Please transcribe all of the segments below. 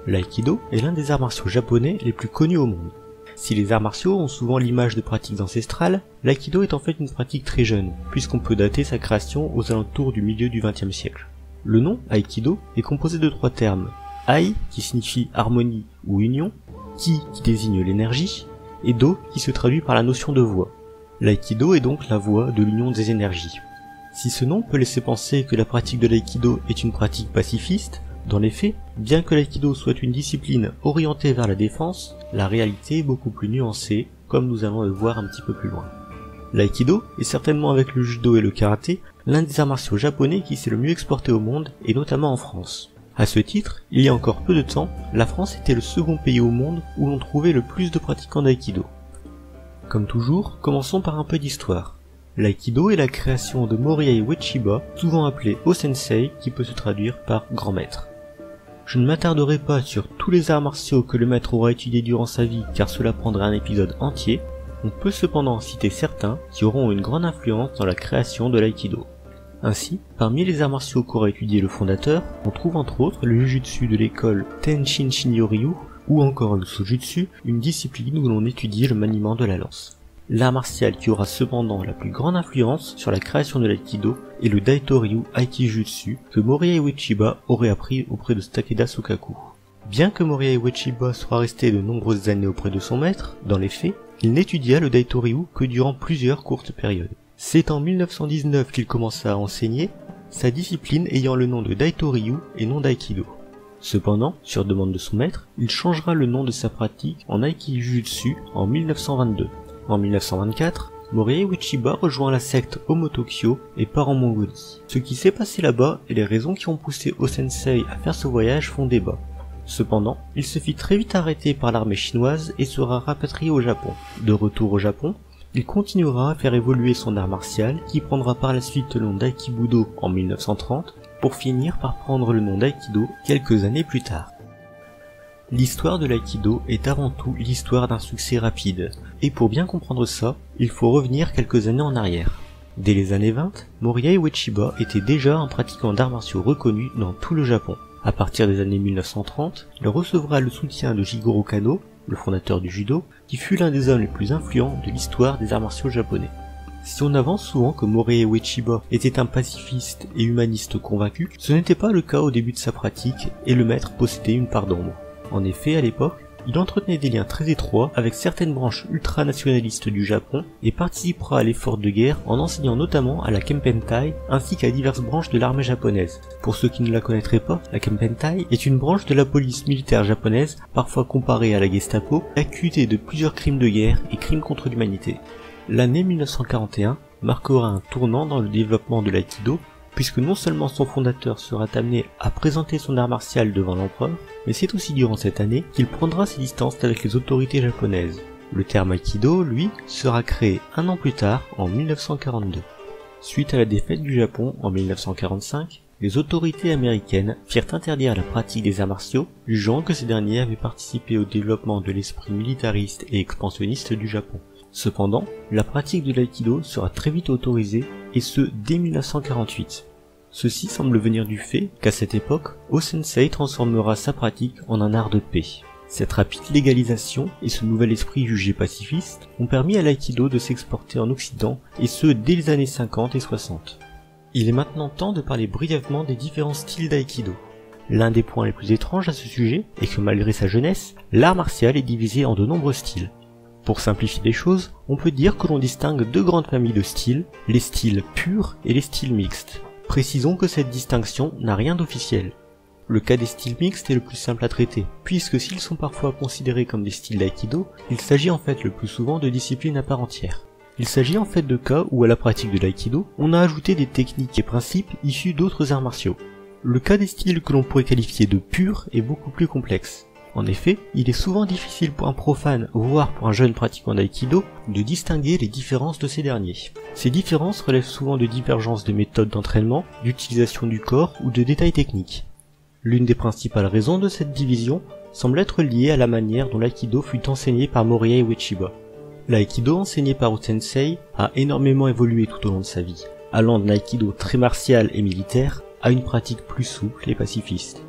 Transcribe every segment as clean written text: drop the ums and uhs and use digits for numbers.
L'aïkido est l'un des arts martiaux japonais les plus connus au monde. Si les arts martiaux ont souvent l'image de pratiques ancestrales, l'aïkido est en fait une pratique très jeune, puisqu'on peut dater sa création aux alentours du milieu du XXe siècle. Le nom aïkido est composé de 3 termes, ai qui signifie harmonie ou union, ki qui désigne l'énergie, et do qui se traduit par la notion de voie. L'aïkido est donc la voie de l'union des énergies. Si ce nom peut laisser penser que la pratique de l'aïkido est une pratique pacifiste, dans les faits, bien que l'aïkido soit une discipline orientée vers la défense, la réalité est beaucoup plus nuancée, comme nous allons le voir un petit peu plus loin. L'aïkido est certainement avec le judo et le karaté l'un des arts martiaux japonais qui s'est le mieux exporté au monde, et notamment en France. À ce titre, il y a encore peu de temps, la France était le second pays au monde où l'on trouvait le plus de pratiquants d'aïkido. Comme toujours, commençons par un peu d'histoire. L'aïkido est la création de Morihei Ueshiba, souvent appelé O-sensei, qui peut se traduire par grand maître. Je ne m'attarderai pas sur tous les arts martiaux que le maître aura étudiés durant sa vie car cela prendrait un épisode entier, on peut cependant citer certains qui auront une grande influence dans la création de l'aïkido. Ainsi, parmi les arts martiaux qu'aura étudié le fondateur, on trouve entre autres le jujutsu de l'école Tenshin Shinryu ou encore le sojutsu, une discipline où l'on étudie le maniement de la lance. L'art martial qui aura cependant la plus grande influence sur la création de l'aïkido est le Daitoryu Aikijutsu que Morihei Ueshiba aurait appris auprès de Takeda Sokaku. Bien que Morihei Ueshiba soit resté de nombreuses années auprès de son maître, dans les faits, il n'étudia le Daitoryu que durant plusieurs courtes périodes. C'est en 1919 qu'il commença à enseigner, sa discipline ayant le nom de Daitoryu et non d'Aikido. Cependant, sur demande de son maître, il changera le nom de sa pratique en Aikijutsu en 1922. En 1924, Morihei Ueshiba rejoint la secte Homotokyo et part en Mongolie. Ce qui s'est passé là-bas et les raisons qui ont poussé O-sensei à faire ce voyage font débat. Cependant, il se fit très vite arrêter par l'armée chinoise et sera rapatrié au Japon. De retour au Japon, il continuera à faire évoluer son art martial qui prendra par la suite le nom d'Aikibudo en 1930 pour finir par prendre le nom d'Aikido quelques années plus tard. L'histoire de l'aïkido est avant tout l'histoire d'un succès rapide, et pour bien comprendre ça, il faut revenir quelques années en arrière. Dès les années 20, Morihei Ueshiba était déjà un pratiquant d'arts martiaux reconnu dans tout le Japon. À partir des années 1930, il recevra le soutien de Jigoro Kano, le fondateur du judo, qui fut l'un des hommes les plus influents de l'histoire des arts martiaux japonais. Si on avance souvent que Morihei Ueshiba était un pacifiste et humaniste convaincu, ce n'était pas le cas au début de sa pratique et le maître possédait une part d'ombre. En effet, à l'époque, il entretenait des liens très étroits avec certaines branches ultranationalistes du Japon et participera à l'effort de guerre en enseignant notamment à la Kempentai ainsi qu'à diverses branches de l'armée japonaise. Pour ceux qui ne la connaîtraient pas, la Kempentai est une branche de la police militaire japonaise, parfois comparée à la Gestapo, accusée de plusieurs crimes de guerre et crimes contre l'humanité. L'année 1941 marquera un tournant dans le développement de l'aïkido, puisque non seulement son fondateur sera amené à présenter son art martial devant l'empereur, mais c'est aussi durant cette année qu'il prendra ses distances avec les autorités japonaises. Le terme Aikido, lui, sera créé un an plus tard, en 1942. Suite à la défaite du Japon en 1945, les autorités américaines firent interdire la pratique des arts martiaux, jugeant que ces derniers avaient participé au développement de l'esprit militariste et expansionniste du Japon. Cependant, la pratique de l'aïkido sera très vite autorisée, et ce dès 1948. Ceci semble venir du fait qu'à cette époque, O-sensei transformera sa pratique en un art de paix. Cette rapide légalisation et ce nouvel esprit jugé pacifiste ont permis à l'aïkido de s'exporter en Occident, et ce dès les années 50 et 60. Il est maintenant temps de parler brièvement des différents styles d'aïkido. L'un des points les plus étranges à ce sujet est que malgré sa jeunesse, l'art martial est divisé en de nombreux styles. Pour simplifier les choses, on peut dire que l'on distingue deux grandes familles de styles, les styles purs et les styles mixtes. Précisons que cette distinction n'a rien d'officiel. Le cas des styles mixtes est le plus simple à traiter, puisque s'ils sont parfois considérés comme des styles d'aïkido, il s'agit en fait le plus souvent de disciplines à part entière. Il s'agit en fait de cas où à la pratique de l'aïkido, on a ajouté des techniques et principes issus d'autres arts martiaux. Le cas des styles que l'on pourrait qualifier de purs est beaucoup plus complexe. En effet, il est souvent difficile pour un profane, voire pour un jeune pratiquant d'aïkido, de distinguer les différences de ces derniers. Ces différences relèvent souvent de divergences de méthodes d'entraînement, d'utilisation du corps ou de détails techniques. L'une des principales raisons de cette division semble être liée à la manière dont l'aïkido fut enseigné par Morihei Ueshiba. L'aïkido enseigné par Ō-sensei a énormément évolué tout au long de sa vie, allant d'un aïkido très martial et militaire à une pratique plus souple et pacifiste.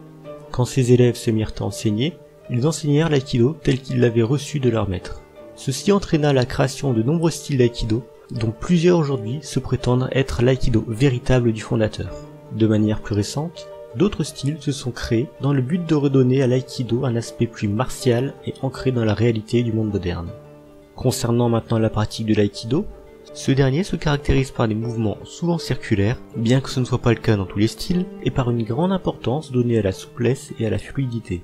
Quand ses élèves se mirent à enseigner, ils enseignèrent l'aïkido tel qu'ils l'avaient reçu de leur maître. Ceci entraîna la création de nombreux styles d'aïkido, dont plusieurs aujourd'hui se prétendent être l'aïkido véritable du fondateur. De manière plus récente, d'autres styles se sont créés dans le but de redonner à l'aïkido un aspect plus martial et ancré dans la réalité du monde moderne. Concernant maintenant la pratique de l'aïkido, ce dernier se caractérise par des mouvements souvent circulaires, bien que ce ne soit pas le cas dans tous les styles, et par une grande importance donnée à la souplesse et à la fluidité.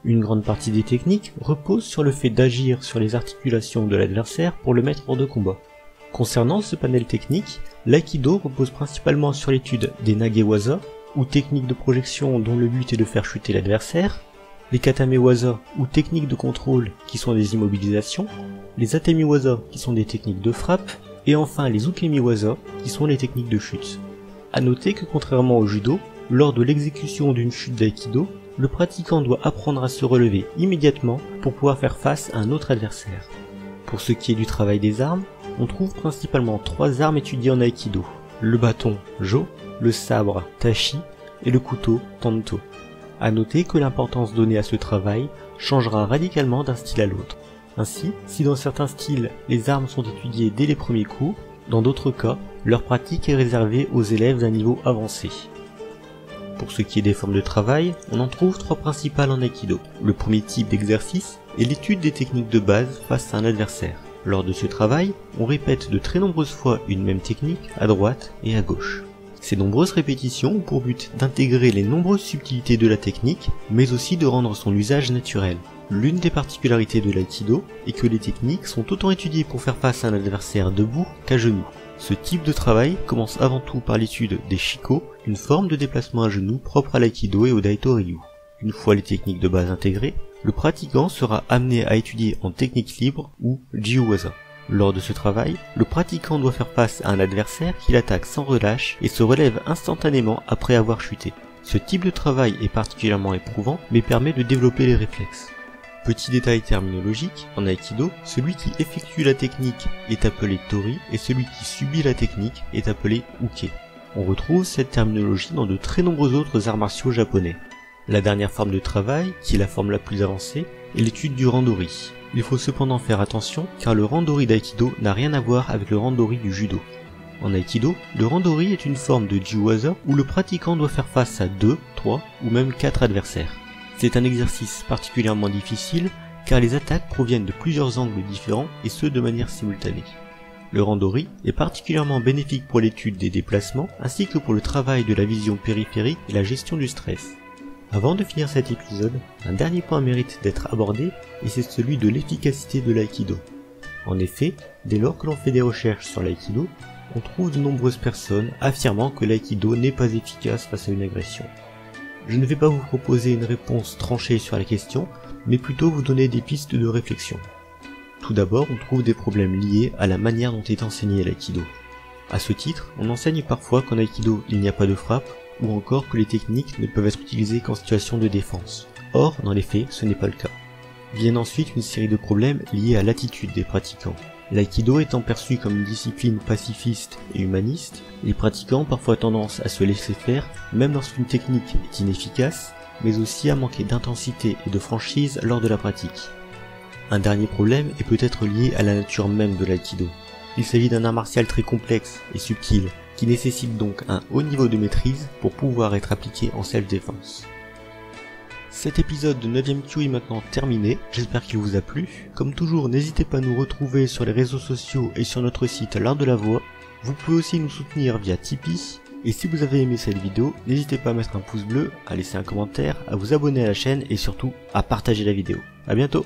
Une grande partie des techniques repose sur le fait d'agir sur les articulations de l'adversaire pour le mettre hors de combat. Concernant ce panel technique, l'aïkido repose principalement sur l'étude des nagewaza, ou techniques de projection dont le but est de faire chuter l'adversaire, les katamewaza, ou techniques de contrôle qui sont des immobilisations, les atemiwaza qui sont des techniques de frappe, et enfin les ukemiwaza qui sont les techniques de chute. A noter que contrairement au judo, lors de l'exécution d'une chute d'aïkido, le pratiquant doit apprendre à se relever immédiatement pour pouvoir faire face à un autre adversaire. Pour ce qui est du travail des armes, on trouve principalement 3 armes étudiées en aïkido, le bâton jo, le sabre tachi et le couteau tanto. A noter que l'importance donnée à ce travail changera radicalement d'un style à l'autre. Ainsi, si dans certains styles les armes sont étudiées dès les premiers cours, dans d'autres cas, leur pratique est réservée aux élèves d'un niveau avancé. Pour ce qui est des formes de travail, on en trouve 3 principales en aïkido. Le premier type d'exercice est l'étude des techniques de base face à un adversaire. Lors de ce travail, on répète de très nombreuses fois une même technique à droite et à gauche. Ces nombreuses répétitions ont pour but d'intégrer les nombreuses subtilités de la technique, mais aussi de rendre son usage naturel. L'une des particularités de l'aïkido est que les techniques sont autant étudiées pour faire face à un adversaire debout qu'à genoux. Ce type de travail commence avant tout par l'étude des shiko, une forme de déplacement à genoux propre à l'aïkido et au daito-ryu. Une fois les techniques de base intégrées, le pratiquant sera amené à étudier en technique libre ou jiuwaza. Lors de ce travail, le pratiquant doit faire face à un adversaire qui l'attaque sans relâche et se relève instantanément après avoir chuté. Ce type de travail est particulièrement éprouvant mais permet de développer les réflexes. Petit détail terminologique, en aïkido, celui qui effectue la technique est appelé tori et celui qui subit la technique est appelé uke. On retrouve cette terminologie dans de très nombreux autres arts martiaux japonais. La dernière forme de travail, qui est la forme la plus avancée, est l'étude du randori. Il faut cependant faire attention car le randori d'aïkido n'a rien à voir avec le randori du judo. En aïkido, le randori est une forme de jiuwaza où le pratiquant doit faire face à 2, 3 ou même 4 adversaires. C'est un exercice particulièrement difficile car les attaques proviennent de plusieurs angles différents et ce de manière simultanée. Le randori est particulièrement bénéfique pour l'étude des déplacements ainsi que pour le travail de la vision périphérique et la gestion du stress. Avant de finir cet épisode, un dernier point mérite d'être abordé et c'est celui de l'efficacité de l'aïkido. En effet, dès lors que l'on fait des recherches sur l'aïkido, on trouve de nombreuses personnes affirmant que l'aïkido n'est pas efficace face à une agression. Je ne vais pas vous proposer une réponse tranchée sur la question, mais plutôt vous donner des pistes de réflexion. Tout d'abord, on trouve des problèmes liés à la manière dont est enseigné l'aïkido. À ce titre, on enseigne parfois qu'en aïkido il n'y a pas de frappe, ou encore que les techniques ne peuvent être utilisées qu'en situation de défense. Or, dans les faits, ce n'est pas le cas. Viennent ensuite une série de problèmes liés à l'attitude des pratiquants. L'aïkido étant perçu comme une discipline pacifiste et humaniste, les pratiquants ont parfois tendance à se laisser faire, même lorsqu'une technique est inefficace, mais aussi à manquer d'intensité et de franchise lors de la pratique. Un dernier problème est peut-être lié à la nature même de l'aïkido. Il s'agit d'un art martial très complexe et subtil, qui nécessite donc un haut niveau de maîtrise pour pouvoir être appliqué en self-défense. Cet épisode de 9ème Q est maintenant terminé, j'espère qu'il vous a plu. Comme toujours, n'hésitez pas à nous retrouver sur les réseaux sociaux et sur notre site L'Art de la Voix. Vous pouvez aussi nous soutenir via Tipeee. Et si vous avez aimé cette vidéo, n'hésitez pas à mettre un pouce bleu, à laisser un commentaire, à vous abonner à la chaîne et surtout à partager la vidéo. A bientôt!